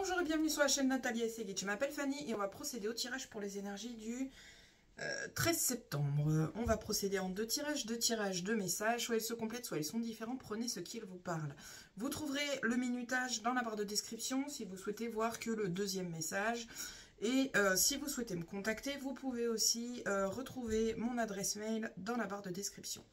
Bonjour et bienvenue sur la chaîne Nathalie Essegui. Je m'appelle Fanny et on va procéder au tirage pour les énergies du 13 septembre. On va procéder en deux tirages de messages. Soit ils se complètent, soit ils sont différents. Prenez ce qu'il vous parle. Vous trouverez le minutage dans la barre de description si vous souhaitez voir que le deuxième message. Et si vous souhaitez me contacter, vous pouvez aussi retrouver mon adresse mail dans la barre de description.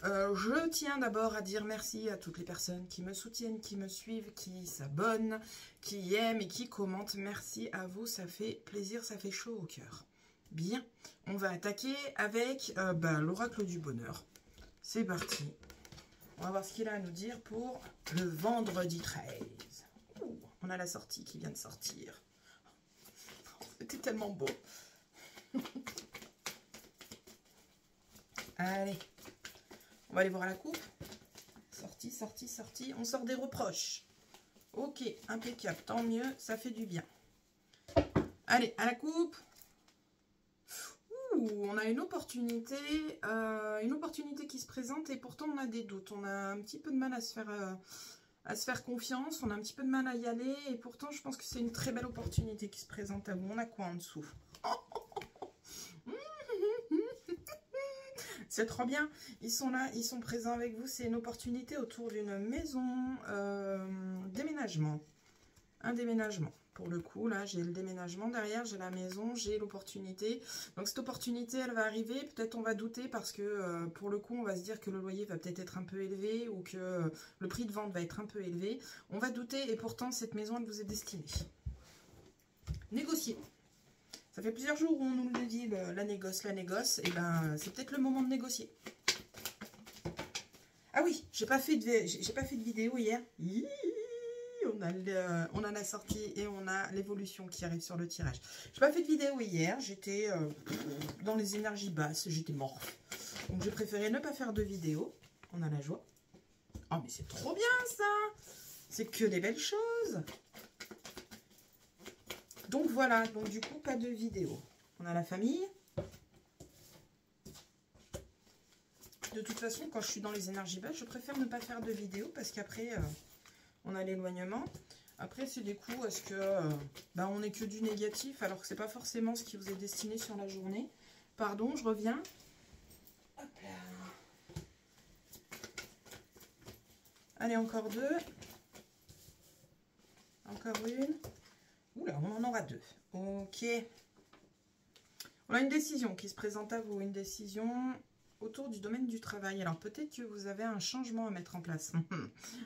Je tiens d'abord à dire merci à toutes les personnes qui me soutiennent, qui me suivent, qui s'abonnent, qui aiment et qui commentent. Merci à vous, ça fait plaisir, ça fait chaud au cœur. Bien, on va attaquer avec l'oracle du bonheur. C'est parti. On va voir ce qu'il a à nous dire pour le vendredi 13. Ouh, on a la sortie qui vient de sortir. C'était tellement beau. Allez. On va aller voir la coupe. Sortie, sortie, sortie. On sort des reproches. Ok, impeccable. Tant mieux, ça fait du bien. Allez, à la coupe. Ouh, on a une opportunité qui se présente et pourtant on a des doutes. On a un petit peu de mal à se faire confiance. On a un petit peu de mal à y aller et pourtant je pense que c'est une très belle opportunité qui se présente à vous. On a quoi en dessous? C'est trop bien, ils sont là, ils sont présents avec vous. C'est une opportunité autour d'une maison, déménagement. Un déménagement. Pour le coup, là, j'ai le déménagement derrière, j'ai la maison, j'ai l'opportunité. Donc cette opportunité, elle va arriver. Peut-être on va douter parce que, pour le coup, on va se dire que le loyer va peut-être être un peu élevé ou que le prix de vente va être un peu élevé. On va douter et pourtant, cette maison, elle vous est destinée. Négocier. Ça fait plusieurs jours où on nous le dit, la négoce, et ben c'est peut-être le moment de négocier. Ah oui, j'ai pas fait de vidéo hier. On a la sortie et on a l'évolution qui arrive sur le tirage. J'ai pas fait de vidéo hier, j'étais dans les énergies basses, j'étais morte. Donc j'ai préféré ne pas faire de vidéo. On a la joie. Oh mais c'est trop bien ça! C'est que des belles choses! Donc voilà, donc du coup, pas de vidéo. On a la famille. De toute façon, quand je suis dans les énergies basses, je préfère ne pas faire de vidéo parce qu'après, on a l'éloignement. Après, c'est des coups, est-ce que on n'est que du négatif alors que c'est pas forcément ce qui vous est destiné sur la journée. Pardon, je reviens. Hop là. Allez, encore deux. Encore une. Oula, on en aura deux. Ok. On a une décision qui se présente à vous. Une décision autour du domaine du travail. Alors, peut-être que vous avez un changement à mettre en place.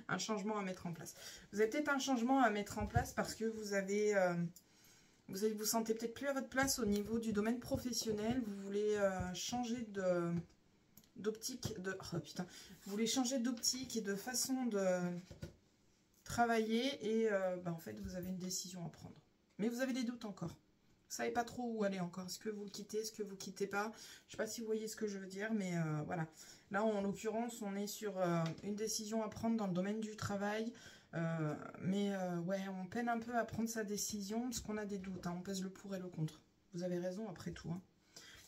Un changement à mettre en place. Vous avez peut-être un changement à mettre en place parce que vous sentez peut-être plus à votre place au niveau du domaine professionnel. Vous voulez changer d'optique. Oh putain. Vous voulez changer d'optique et de façon de travailler et en fait vous avez une décision à prendre mais vous avez des doutes encore, vous savez pas trop où aller encore, est-ce que vous le quittez, est-ce que vous quittez pas, je sais pas si vous voyez ce que je veux dire, mais voilà, là en l'occurrence on est sur une décision à prendre dans le domaine du travail, ouais, on peine un peu à prendre sa décision parce qu'on a des doutes, hein, on pèse le pour et le contre, vous avez raison après tout, hein.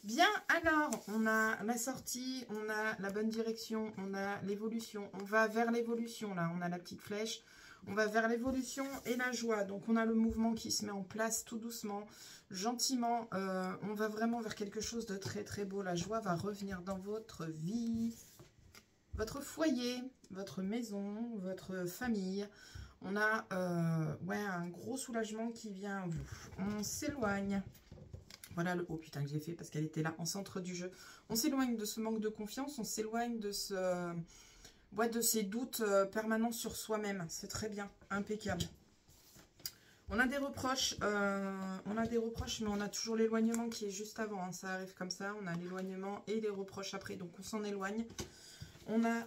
Bien, alors, on a la sortie, on a la bonne direction, on a l'évolution, on va vers l'évolution, là, on a la petite flèche, on va vers l'évolution et la joie. Donc, on a le mouvement qui se met en place tout doucement, gentiment, on va vraiment vers quelque chose de très, très beau. La joie va revenir dans votre vie, votre foyer, votre maison, votre famille. On a, un gros soulagement qui vient à vous. On s'éloigne. Voilà le... Oh putain que j'ai fait parce qu'elle était là en centre du jeu. On s'éloigne de ce manque de confiance, on s'éloigne de de ces doutes permanents sur soi-même. C'est très bien, impeccable. On a des reproches, mais on a toujours l'éloignement qui est juste avant, hein. Ça arrive comme ça, on a l'éloignement et les reproches après, donc on s'en éloigne. On a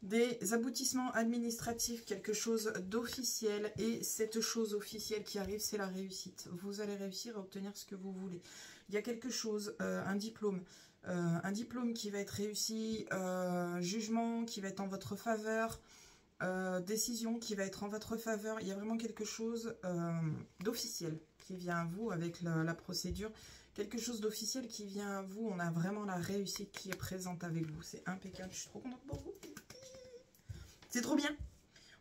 des aboutissements administratifs, quelque chose d'officiel, et cette chose officielle qui arrive, c'est la réussite. Vous allez réussir à obtenir ce que vous voulez. Il y a quelque chose, un diplôme qui va être réussi, jugement qui va être en votre faveur, décision qui va être en votre faveur. Il y a vraiment quelque chose d'officiel qui vient à vous avec la procédure. Quelque chose d'officiel qui vient à vous. On a vraiment la réussite qui est présente avec vous. C'est impeccable. Je suis trop contente pour vous. C'est trop bien.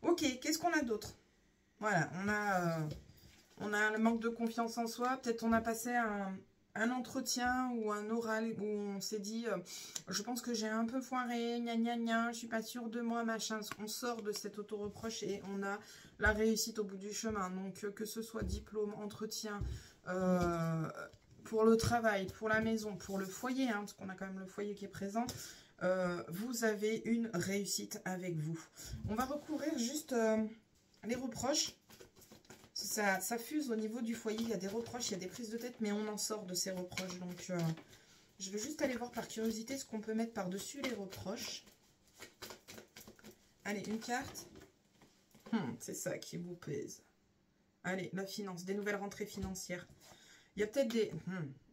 Ok, qu'est-ce qu'on a d'autre? Voilà, on a le manque de confiance en soi. Peut-être on a passé un entretien ou un oral où on s'est dit je pense que j'ai un peu foiré, gna gna gna, je suis pas sûre de moi, machin. On sort de cet auto-reproche et on a la réussite au bout du chemin. Donc que ce soit diplôme, entretien, pour le travail, pour la maison, pour le foyer, hein, parce qu'on a quand même le foyer qui est présent, vous avez une réussite avec vous. On va recouvrir juste les reproches. Ça fuse au niveau du foyer, il y a des reproches, il y a des prises de tête, mais on en sort de ces reproches. Donc, je vais juste aller voir par curiosité ce qu'on peut mettre par-dessus les reproches. Allez, une carte. C'est ça qui vous pèse. Allez, la finance, des nouvelles rentrées financières. Il y a peut-être des...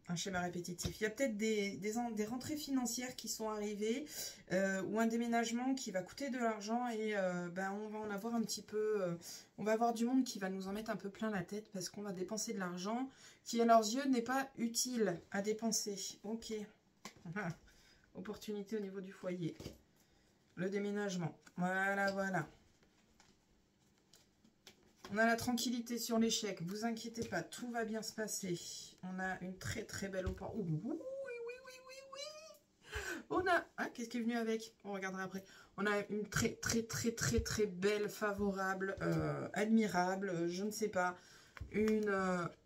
un schéma répétitif. Il y a peut-être des rentrées financières qui sont arrivées ou un déménagement qui va coûter de l'argent et on va en avoir un petit peu... on va avoir du monde qui va nous en mettre un peu plein la tête parce qu'on va dépenser de l'argent qui, à leurs yeux, n'est pas utile à dépenser. Ok. Opportunité au niveau du foyer. Le déménagement. Voilà, voilà. On a la tranquillité sur l'échec. Vous inquiétez pas, tout va bien se passer. On a une très très belle opportunité. Oui. On a... Ah, qu'est-ce qui est venu avec? On regardera après. On a une très belle, favorable, admirable, je ne sais pas.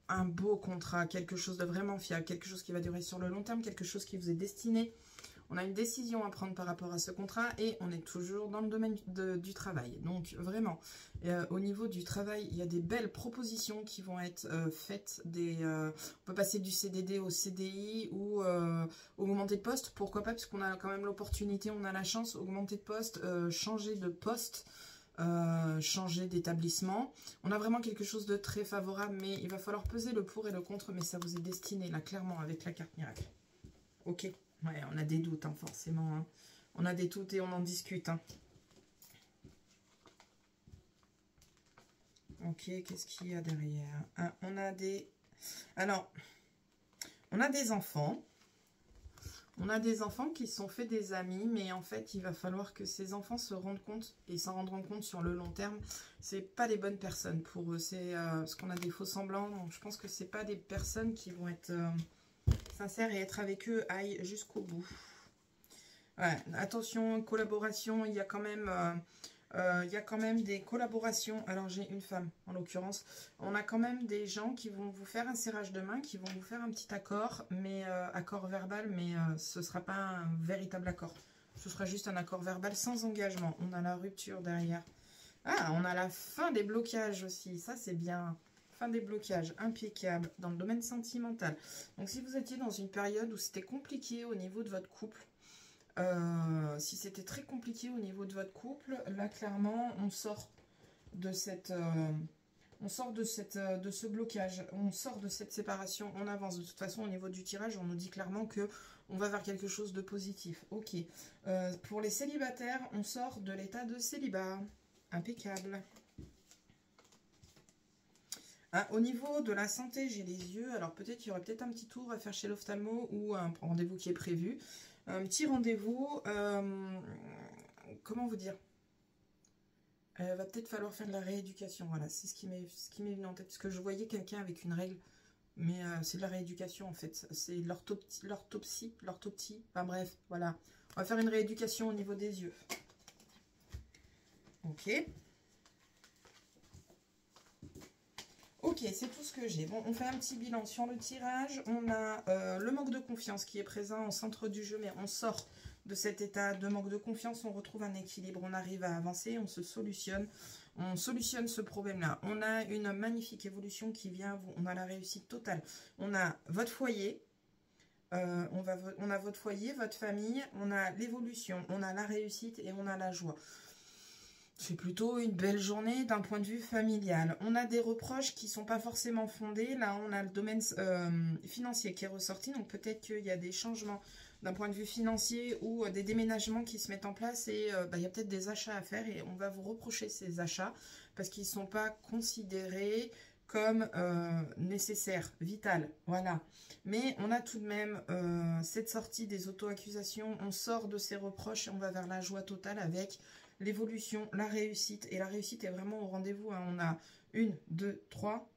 Un beau contrat, quelque chose de vraiment fiable, quelque chose qui va durer sur le long terme, quelque chose qui vous est destiné. On a une décision à prendre par rapport à ce contrat et on est toujours dans le domaine du travail. Donc vraiment, au niveau du travail, il y a des belles propositions qui vont être faites. On peut passer du CDD au CDI ou augmenter de poste. Pourquoi pas? Parce qu'on a quand même l'opportunité, on a la chance, augmenter de poste, changer de poste, changer d'établissement. On a vraiment quelque chose de très favorable, mais il va falloir peser le pour et le contre. Mais ça vous est destiné là, clairement, avec la carte miracle. Ok. Ouais, on a des doutes, hein, forcément. Hein. On a des doutes et on en discute. Hein. Ok, qu'est-ce qu'il y a derrière? On a des... Alors, on a des enfants. On a des enfants qui se sont fait des amis, mais en fait, il va falloir que ces enfants se rendent compte, et s'en rendront compte sur le long terme, c'est pas les bonnes personnes pour eux. C'est parce qu'on a des faux semblants, donc je pense que c'est pas des personnes qui vont être... sincère et être avec eux aille jusqu'au bout. Ouais, attention, collaboration, il y a quand même des collaborations. Alors j'ai une femme en l'occurrence. On a quand même des gens qui vont vous faire un serrage de main, qui vont vous faire un petit accord, mais accord verbal, mais ce ne sera pas un véritable accord. Ce sera juste un accord verbal sans engagement. On a la rupture derrière. Ah, on a la fin des blocages aussi. Ça c'est bien. Fin des blocages, impeccable, dans le domaine sentimental. Donc, si vous étiez dans une période où c'était compliqué au niveau de votre couple, si c'était très compliqué au niveau de votre couple, là, clairement, on sort de de ce blocage, on sort de cette séparation, on avance. De toute façon, au niveau du tirage, on nous dit clairement que on va vers quelque chose de positif. Ok. Pour les célibataires, on sort de l'état de célibat. Impeccable. Ah, au niveau de la santé, j'ai les yeux. Alors peut-être qu'il y aurait peut-être un petit tour à faire chez l'ophtalmo ou un rendez-vous qui est prévu. Un petit rendez-vous. Comment vous dire? Va peut-être falloir faire de la rééducation. Voilà, c'est ce qui m'est venu en tête. Parce que je voyais quelqu'un avec une règle. Mais c'est de la rééducation en fait. C'est l'orthoptie. Enfin bref, voilà. On va faire une rééducation au niveau des yeux. Ok. Ok, c'est tout ce que j'ai. Bon, on fait un petit bilan sur le tirage. On a le manque de confiance qui est présent au centre du jeu, mais on sort de cet état de manque de confiance. On retrouve un équilibre, on arrive à avancer, on se solutionne. On solutionne ce problème-là. On a une magnifique évolution qui vient. On a la réussite totale. On a votre foyer. On a votre foyer, votre famille. On a l'évolution. On a la réussite et on a la joie. C'est plutôt une belle journée d'un point de vue familial. On a des reproches qui ne sont pas forcément fondés. Là, on a le domaine financier qui est ressorti. Donc, peut-être qu'il y a des changements d'un point de vue financier ou des déménagements qui se mettent en place. Et il y a peut-être des achats à faire. Et on va vous reprocher ces achats parce qu'ils ne sont pas considérés comme nécessaires, vital. Voilà. Mais on a tout de même cette sortie des auto-accusations. On sort de ces reproches et on va vers la joie totale avec... l'évolution, la réussite, et la réussite est vraiment au rendez-vous. Hein. On a 1, 2, 3.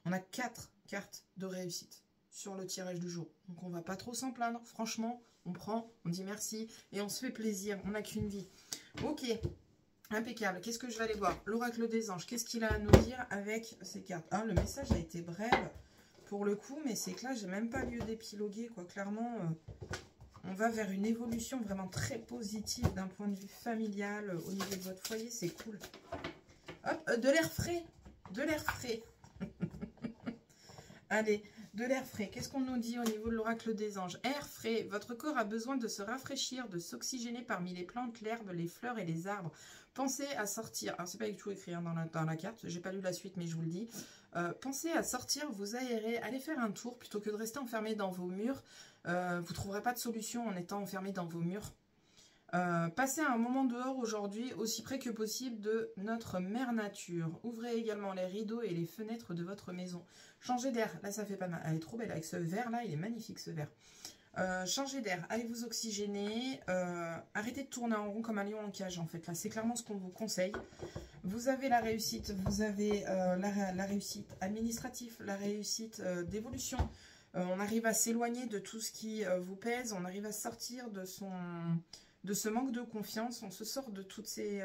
On a 4 cartes de réussite sur le tirage du jour. Donc on va pas trop s'en plaindre. Franchement, on prend, on dit merci et on se fait plaisir. On n'a qu'une vie. Ok, impeccable. Qu'est-ce que je vais aller voir? L'oracle des anges, qu'est-ce qu'il a à nous dire avec ces cartes? Ah, le message a été bref pour le coup, mais c'est que là, j'ai même pas lieu d'épiloguer, quoi. Clairement, on va vers une évolution vraiment très positive d'un point de vue familial au niveau de votre foyer. C'est cool. Hop, de l'air frais. De l'air frais. Allez, de l'air frais. Qu'est-ce qu'on nous dit au niveau de l'oracle des anges? Air frais. Votre corps a besoin de se rafraîchir, de s'oxygéner parmi les plantes, l'herbe, les fleurs et les arbres. Pensez à sortir. Alors, c'est pas du tout écrit hein, dans la carte. J'ai pas lu la suite, mais je vous le dis. Pensez à sortir, vous aérer, aller faire un tour plutôt que de rester enfermé dans vos murs. Vous ne trouverez pas de solution en étant enfermé dans vos murs. Passez un moment dehors aujourd'hui, aussi près que possible de notre mère nature. Ouvrez également les rideaux et les fenêtres de votre maison. Changez d'air. Là, ça fait pas mal. Elle est trop belle avec ce vert là. Il est magnifique ce vert. Changez d'air. Allez vous oxygéner. Arrêtez de tourner en rond comme un lion en cage en fait. Là, c'est clairement ce qu'on vous conseille. Vous avez la réussite. Vous avez la réussite administrative, la réussite d'évolution. On arrive à s'éloigner de tout ce qui vous pèse. On arrive à sortir de ce manque de confiance. On se sort de toutes ces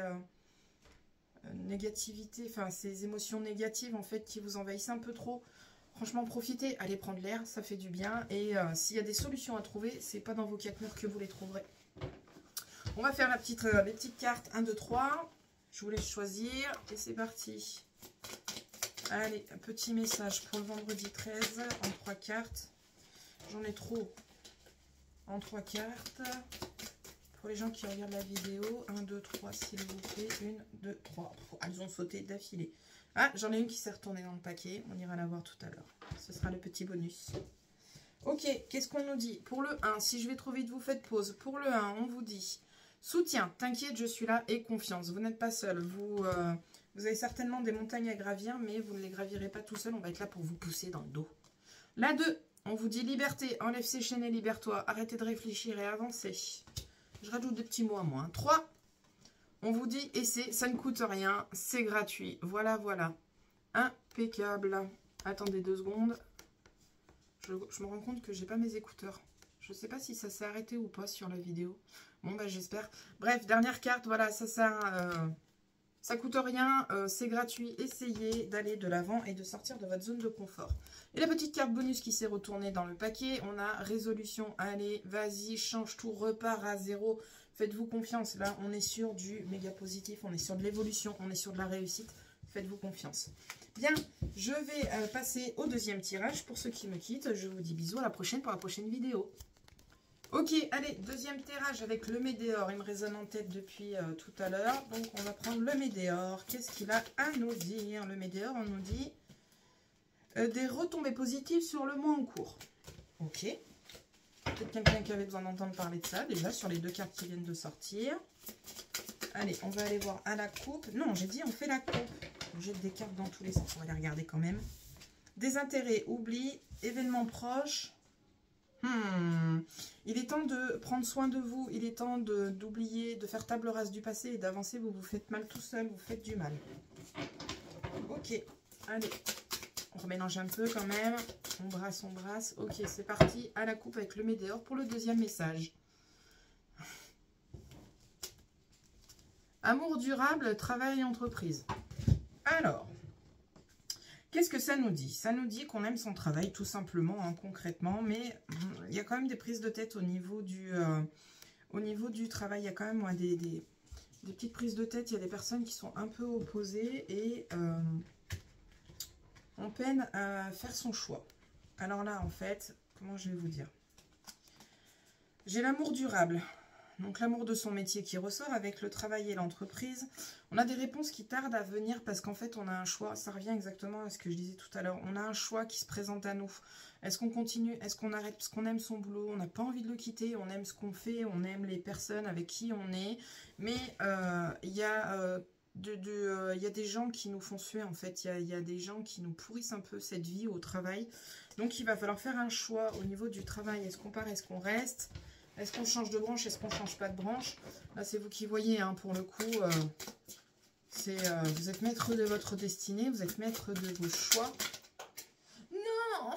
négativités, enfin ces émotions négatives en fait qui vous envahissent un peu trop. Franchement, profitez, allez prendre l'air, ça fait du bien. Et s'il y a des solutions à trouver, c'est pas dans vos 4 murs que vous les trouverez. On va faire les petites cartes 1, 2, 3. Je vous laisse choisir et c'est parti. Allez, un petit message pour le vendredi 13 en 3 cartes. J'en ai trop en 3 cartes. Pour les gens qui regardent la vidéo, 1, 2, 3, s'il vous plaît. 1, 2, 3. Elles ont sauté d'affilée. Ah, j'en ai une qui s'est retournée dans le paquet. On ira la voir tout à l'heure. Ce sera le petit bonus. Ok, qu'est-ce qu'on nous dit? Pour le 1, si je vais trop vite, vous faites pause. Pour le 1, on vous dit soutien, t'inquiète, je suis là et confiance. Vous n'êtes pas seul. Vous avez certainement des montagnes à gravir, mais vous ne les gravirez pas tout seul. On va être là pour vous pousser dans le dos. La 2, on vous dit liberté, enlève ces chaînes et libère-toi. Arrêtez de réfléchir et avancez. Je rajoute des petits mots à moi. 3, on vous dit essaie, ça ne coûte rien, c'est gratuit. Voilà, voilà. Impeccable. Attendez 2 secondes. Je me rends compte que j'ai pas mes écouteurs. Je ne sais pas si ça s'est arrêté ou pas sur la vidéo. Bon, bah j'espère. Bref, dernière carte, voilà, ça sert... ça coûte rien, c'est gratuit. Essayez d'aller de l'avant et de sortir de votre zone de confort. Et la petite carte bonus qui s'est retournée dans le paquet, on a résolution. Allez, vas-y, change tout, repart à 0. Faites-vous confiance. Là, on est sur du méga positif, on est sur de l'évolution, on est sur de la réussite. Faites-vous confiance. Bien, je vais passer au deuxième tirage. Pour ceux qui me quittent, je vous dis bisous à la prochaine pour la prochaine vidéo. Ok, allez, deuxième tirage avec le Médéor. Il me résonne en tête depuis tout à l'heure. Donc, on va prendre le Médéor. Qu'est-ce qu'il a à nous dire? Le Médéor, on nous dit des retombées positives sur le mois en cours. Ok. Peut-être quelqu'un qui avait besoin d'entendre parler de ça, déjà, sur les 2 cartes qui viennent de sortir. Allez, on va aller voir à la coupe. Non, j'ai dit on fait la coupe. On jette des cartes dans tous les sens. On va les regarder quand même. Désintérêt, oubli, événements proches. Il est temps de prendre soin de vous. Il est temps d'oublier, de faire table rase du passé et d'avancer. Vous vous faites mal tout seul. Vous faites du mal. Ok, allez. On remélange un peu quand même. On brasse, on brasse. Ok, c'est parti. À la coupe avec le Médéor pour le deuxième message. Amour durable, travail et entreprise. Alors, qu'est-ce que ça nous dit? Ça nous dit qu'on aime son travail tout simplement, hein, concrètement, mais il y a quand même des prises de tête au niveau du travail. Il y a quand même des petites prises de tête. Il y a des personnes qui sont un peu opposées et on peine à faire son choix. Alors là, en fait, comment je vais vous dire? J'ai l'amour durable. Donc l'amour de son métier qui ressort avec le travail et l'entreprise. On a des réponses qui tardent à venir parce qu'en fait on a un choix. Ça revient exactement à ce que je disais tout à l'heure. On a un choix qui se présente à nous. Est-ce qu'on continue? Est-ce qu'on arrête? Parce qu'on aime son boulot. On n'a pas envie de le quitter. On aime ce qu'on fait. On aime les personnes avec qui on est. Mais il y a des gens qui nous font suer en fait. Il y a des gens qui nous pourrissent un peu cette vie au travail. Donc il va falloir faire un choix au niveau du travail. Est-ce qu'on part? Est-ce qu'on reste? Est-ce qu'on change de branche? Est-ce qu'on change pas de branche? Là, c'est vous qui voyez, hein, pour le coup. Vous êtes maître de votre destinée, vous êtes maître de vos choix. Non,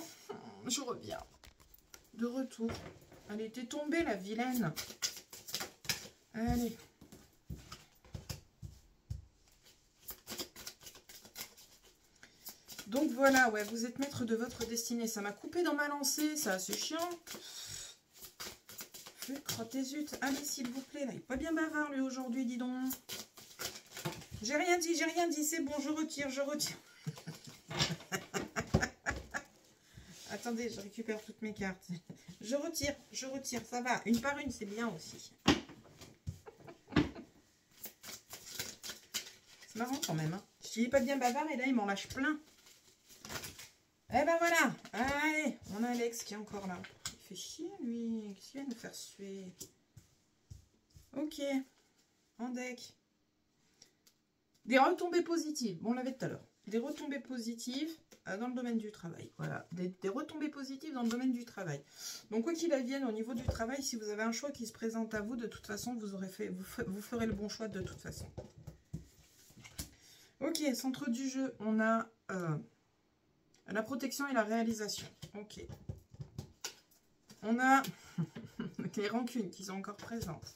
je reviens. De retour. Elle était tombée, la vilaine. Allez. Donc voilà, ouais, vous êtes maître de votre destinée. Ça m'a coupé dans ma lancée, ça, c'est chiant. Crottez zut. Allez, s'il vous plaît, là, il est pas bien bavard, lui, aujourd'hui, dis donc. J'ai rien dit, c'est bon, je retire. Attendez, je récupère toutes mes cartes. Je retire, ça va. Une par une, c'est bien aussi. C'est marrant quand même. Hein. Je dis pas bien bavard et là, il m'en lâche plein. Eh ben voilà. Allez, on a Alex qui est encore là. Il fait chier, lui. Qu'est-ce qu'il vient nous faire suer? Ok. En deck. Des retombées positives. Bon, on l'avait tout à l'heure. Des retombées positives dans le domaine du travail. Voilà. Des retombées positives dans le domaine du travail. Donc, quoi qu'il advienne, au niveau du travail, si vous avez un choix qui se présente à vous, de toute façon, vous ferez le bon choix de toute façon. Ok, centre du jeu, on a la protection et la réalisation. Ok. On a les rancunes qui sont encore présentes.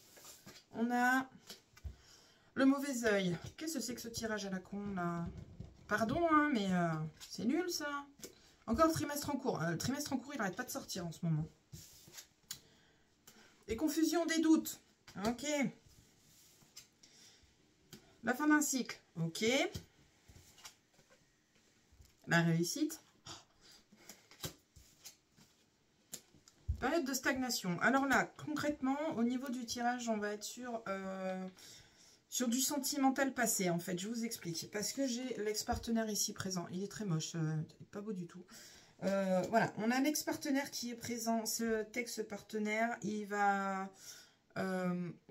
On a le mauvais œil. Qu'est-ce que c'est que ce tirage à la con, là? Pardon, hein, mais c'est nul, ça. Encore le trimestre en cours. Le trimestre en cours, il n'arrête pas de sortir en ce moment. Des confusions, des doutes. Ok. La fin d'un cycle. Ok. La réussite. Période de stagnation. Alors là, concrètement, au niveau du tirage, on va être sur du sentimental passé, en fait. Je vous explique. Parce que j'ai l'ex-partenaire ici présent. Il est très moche. Pas beau du tout. Voilà. On a l'ex-partenaire qui est présent. Ce ex-partenaire, il va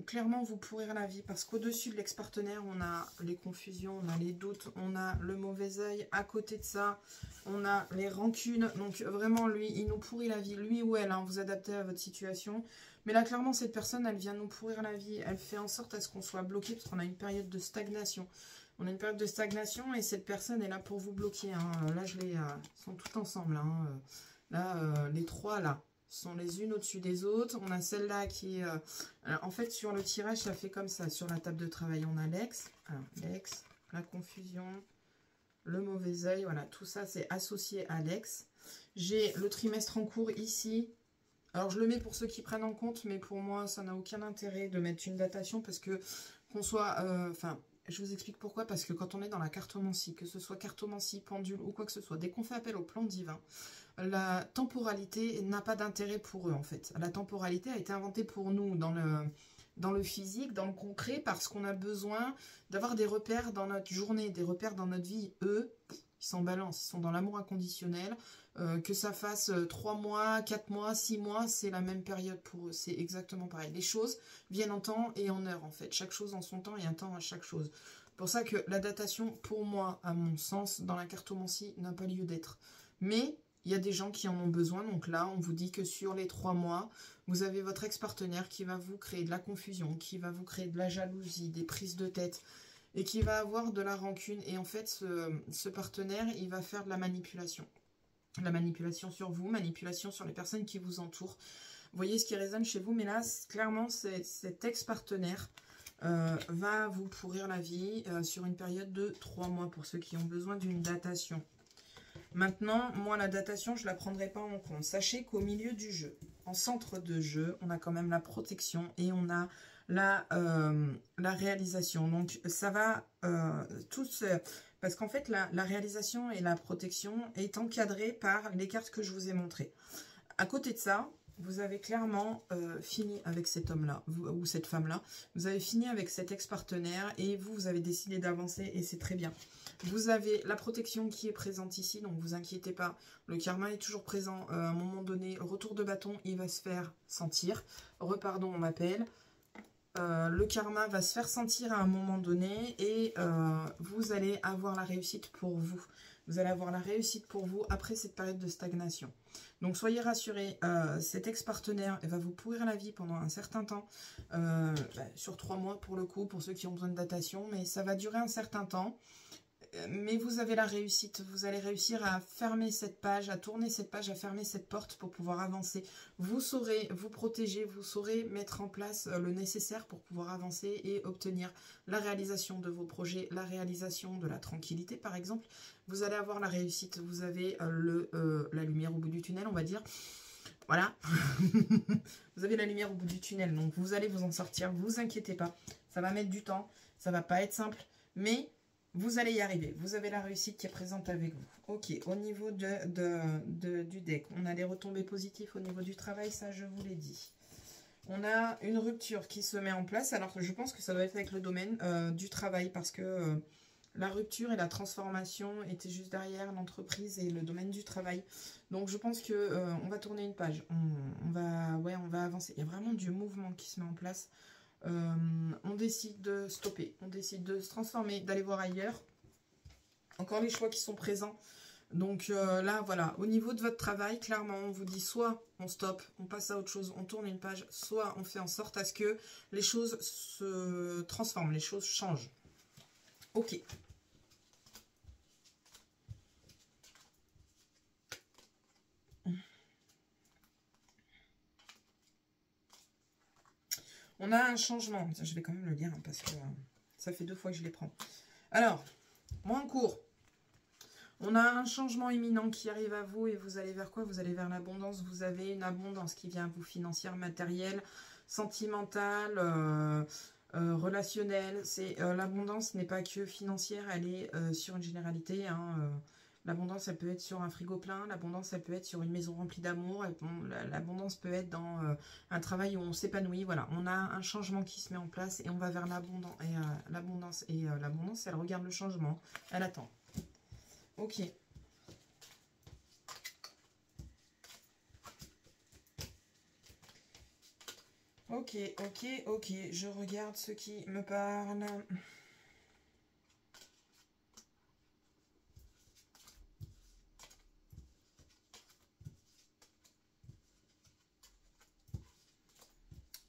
clairement vous pourrir la vie. Parce qu'au-dessus de l'ex-partenaire, on a les confusions, on a les doutes, on a le mauvais œil. À côté de ça, on a les rancunes. Donc vraiment, lui, il nous pourrit la vie. Lui ou elle, hein, vous adaptez à votre situation. Mais là, clairement, cette personne, elle vient nous pourrir la vie. Elle fait en sorte à ce qu'on soit bloqué parce qu'on a une période de stagnation. On a une période de stagnation et cette personne est là pour vous bloquer. Hein. Là, ils sont tous ensemble. Hein. Là, les trois, là, sont les unes au-dessus des autres. On a celle-là qui est... alors, en fait, sur le tirage, ça fait comme ça. Sur la table de travail, on a l'ex. Alors, l'ex, la confusion, le mauvais œil. Voilà, tout ça, c'est associé à l'ex. J'ai le trimestre en cours ici. Alors, je le mets pour ceux qui prennent en compte, mais pour moi, ça n'a aucun intérêt de mettre une datation parce que qu'on soit... Enfin, je vous explique pourquoi. Parce que quand on est dans la cartomancie, que ce soit cartomancie, pendule ou quoi que ce soit, dès qu'on fait appel au plan divin, la temporalité n'a pas d'intérêt pour eux, en fait. La temporalité a été inventée pour nous dans le physique, dans le concret, parce qu'on a besoin d'avoir des repères dans notre journée, des repères dans notre vie. Eux, ils s'en balancent, ils sont dans l'amour inconditionnel. Que ça fasse 3 mois, 4 mois, 6 mois, c'est la même période pour eux. C'est exactement pareil. Les choses viennent en temps et en heure, en fait. Chaque chose en son temps et un temps à chaque chose. C'est pour ça que la datation, pour moi, à mon sens, dans la cartomancie, n'a pas lieu d'être. Mais il y a des gens qui en ont besoin. Donc là, on vous dit que sur les 3 mois, vous avez votre ex-partenaire qui va vous créer de la confusion, qui va vous créer de la jalousie, des prises de tête et qui va avoir de la rancune. Et en fait, ce partenaire, il va faire de la manipulation. La manipulation sur vous, manipulation sur les personnes qui vous entourent. Vous voyez ce qui résonne chez vous, mais là, clairement, cet ex-partenaire va vous pourrir la vie sur une période de 3 mois pour ceux qui ont besoin d'une datation. Maintenant, moi, la datation, je ne la prendrai pas en compte. Sachez qu'au milieu du jeu, en centre de jeu, on a quand même la protection et on a la réalisation. Donc, ça va tous... Parce qu'en fait, la réalisation et la protection est encadrée par les cartes que je vous ai montrées. À côté de ça, vous avez clairement fini avec cet homme-là, ou cette femme-là. Vous avez fini avec cet ex-partenaire et vous avez décidé d'avancer et c'est très bien. Vous avez la protection qui est présente ici, donc vous inquiétez pas. Le karma est toujours présent à un moment donné. Le retour de bâton, il va se faire sentir. Repardon, on m'appelle. Le karma va se faire sentir à un moment donné et vous allez avoir la réussite pour vous. Vous allez avoir la réussite pour vous après cette période de stagnation. Donc soyez rassurés, cet ex-partenaire va vous pourrir la vie pendant un certain temps, sur 3 mois pour le coup, pour ceux qui ont besoin de datation, mais ça va durer un certain temps. Mais vous avez la réussite, vous allez réussir à fermer cette page, à tourner cette page, à fermer cette porte pour pouvoir avancer. Vous saurez vous protéger, vous saurez mettre en place le nécessaire pour pouvoir avancer et obtenir la réalisation de vos projets, la réalisation de la tranquillité par exemple. Vous allez avoir la réussite, vous avez la lumière au bout du tunnel, on va dire. Voilà, vous avez la lumière au bout du tunnel, donc vous allez vous en sortir, ne vous inquiétez pas. Ça va mettre du temps, ça va pas être simple, mais vous allez y arriver. Vous avez la réussite qui est présente avec vous. Ok, au niveau du deck, on a des retombées positives au niveau du travail, ça je vous l'ai dit. On a une rupture qui se met en place. Alors je pense que ça doit être avec le domaine du travail parce que la rupture et la transformation étaient juste derrière l'entreprise et le domaine du travail. Donc je pense que on va tourner une page. On va avancer. Il y a vraiment du mouvement qui se met en place. On décide de stopper, on décide de se transformer, d'aller voir ailleurs. Encore les choix qui sont présents. Donc là, voilà, au niveau de votre travail, clairement, on vous dit soit on stoppe, on passe à autre chose, on tourne une page, soit on fait en sorte à ce que les choses se transforment, les choses changent. Ok. On a un changement. Je vais quand même le lire hein, parce que ça fait 2 fois que je les prends. Alors, moins court. On a un changement imminent qui arrive à vous et vous allez vers quoi? Vous allez vers l'abondance. Vous avez une abondance qui vient à vous financière, matérielle, sentimentale, relationnelle. L'abondance n'est pas que financière, elle est sur une généralité. Hein, l'abondance, elle peut être sur un frigo plein. L'abondance, elle peut être sur une maison remplie d'amour. L'abondance peut être dans un travail où on s'épanouit. Voilà, on a un changement qui se met en place et on va vers l'abondance. Et l'abondance, elle regarde le changement. Elle attend. Ok. Ok. Je regarde ce qui me parle.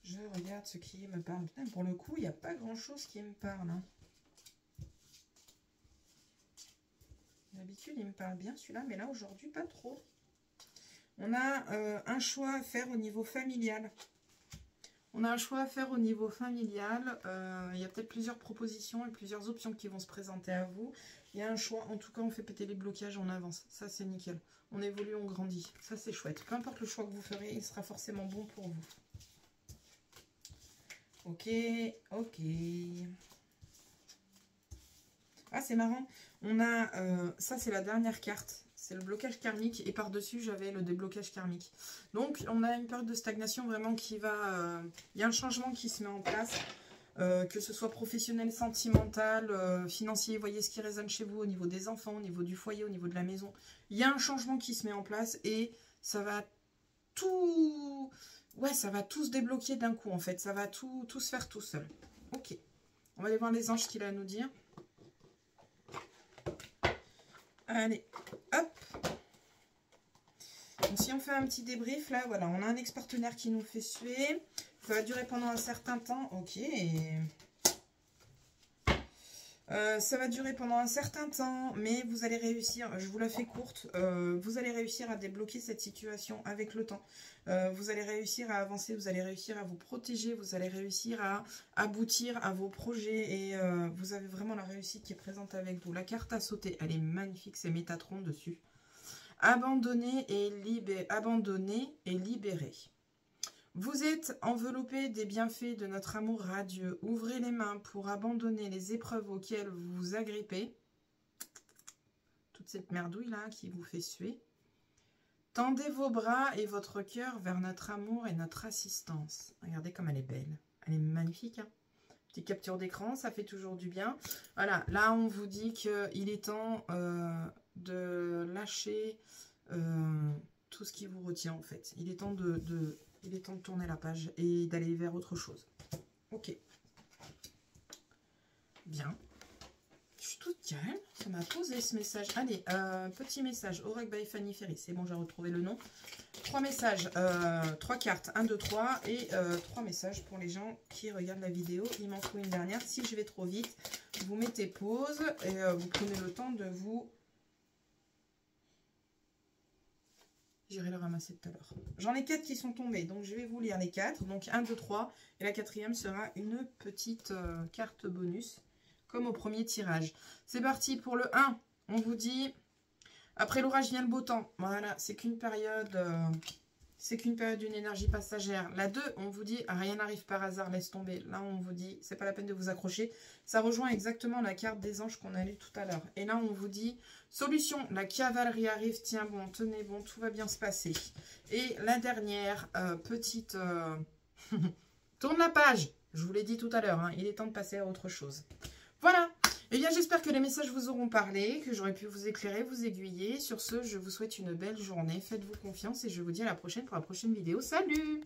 Je regarde ce qui me parle. Putain, pour le coup, il n'y a pas grand-chose qui me parle. Hein. D'habitude, il me parle bien celui-là, mais là, aujourd'hui, pas trop. On a un choix à faire au niveau familial. On a un choix à faire au niveau familial. Il y a peut-être plusieurs propositions et plusieurs options qui vont se présenter à vous. Il y a un choix. En tout cas, on fait péter les blocages, on avance. Ça, c'est nickel. On évolue, on grandit. Ça, c'est chouette. Peu importe le choix que vous ferez, il sera forcément bon pour vous. Ok. Ah, c'est marrant. On a... ça, c'est la dernière carte. C'est le blocage karmique. Et par-dessus, j'avais le déblocage karmique. Donc, on a une période de stagnation vraiment qui va... Il y a un changement qui se met en place. Que ce soit professionnel, sentimental, financier. Voyez ce qui résonne chez vous au niveau des enfants, au niveau du foyer, au niveau de la maison. Il y a un changement qui se met en place. Et ça va tout... Ouais, ça va tout se débloquer d'un coup, en fait. Ça va tout se faire tout seul. Ok. On va aller voir les anges, ce qu'il a à nous dire. Allez, hop. Donc, si on fait un petit débrief, là, voilà, on a un ex-partenaire qui nous fait suer. Ça va durer pendant un certain temps. Ok. Ça va durer pendant un certain temps, mais vous allez réussir, je vous la fais courte, vous allez réussir à débloquer cette situation avec le temps. Vous allez réussir à avancer, vous allez réussir à vous protéger, vous allez réussir à aboutir à vos projets et vous avez vraiment la réussite qui est présente avec vous. La carte à sauter, elle est magnifique, c'est Métatron dessus. Abandonné et libéré. Vous êtes enveloppé des bienfaits de notre amour radieux. Ouvrez les mains pour abandonner les épreuves auxquelles vous vous agrippez. Toute cette merdouille-là qui vous fait suer. Tendez vos bras et votre cœur vers notre amour et notre assistance. Regardez comme elle est belle. Elle est magnifique. Hein, petite capture d'écran, ça fait toujours du bien. Voilà, là on vous dit qu'il est temps de lâcher tout ce qui vous retient en fait. Il est temps il est temps de tourner la page et d'aller vers autre chose. Ok. Bien. Je suis toute calme. Ça m'a posé ce message. Allez, petit message. Oracle by Fanny Ferry. C'est bon, j'ai retrouvé le nom. 3 messages, 3 cartes. 1, 2, 3. Et 3 messages pour les gens qui regardent la vidéo. Il m'en faut une dernière. Si je vais trop vite, vous mettez pause et vous prenez le temps de vous... J'irai le ramasser tout à l'heure. J'en ai 4 qui sont tombés, donc je vais vous lire les 4. Donc 1, 2, 3. Et la 4e sera une petite carte bonus, comme au premier tirage. C'est parti pour le 1. On vous dit, après l'orage vient le beau temps. Voilà, c'est qu'une période d'une énergie passagère. La 2, on vous dit, rien n'arrive par hasard, laisse tomber. Là, on vous dit, c'est pas la peine de vous accrocher. Ça rejoint exactement la carte des anges qu'on a lue tout à l'heure. Et là, on vous dit, solution, la cavalerie arrive, tiens bon, tenez bon, tout va bien se passer. Et la dernière, petite... tourne la page. Je vous l'ai dit tout à l'heure, hein, il est temps de passer à autre chose. Voilà. Eh bien, j'espère que les messages vous auront parlé, que j'aurai pu vous éclairer, vous aiguiller. Sur ce, je vous souhaite une belle journée. Faites-vous confiance et je vous dis à la prochaine pour la prochaine vidéo. Salut!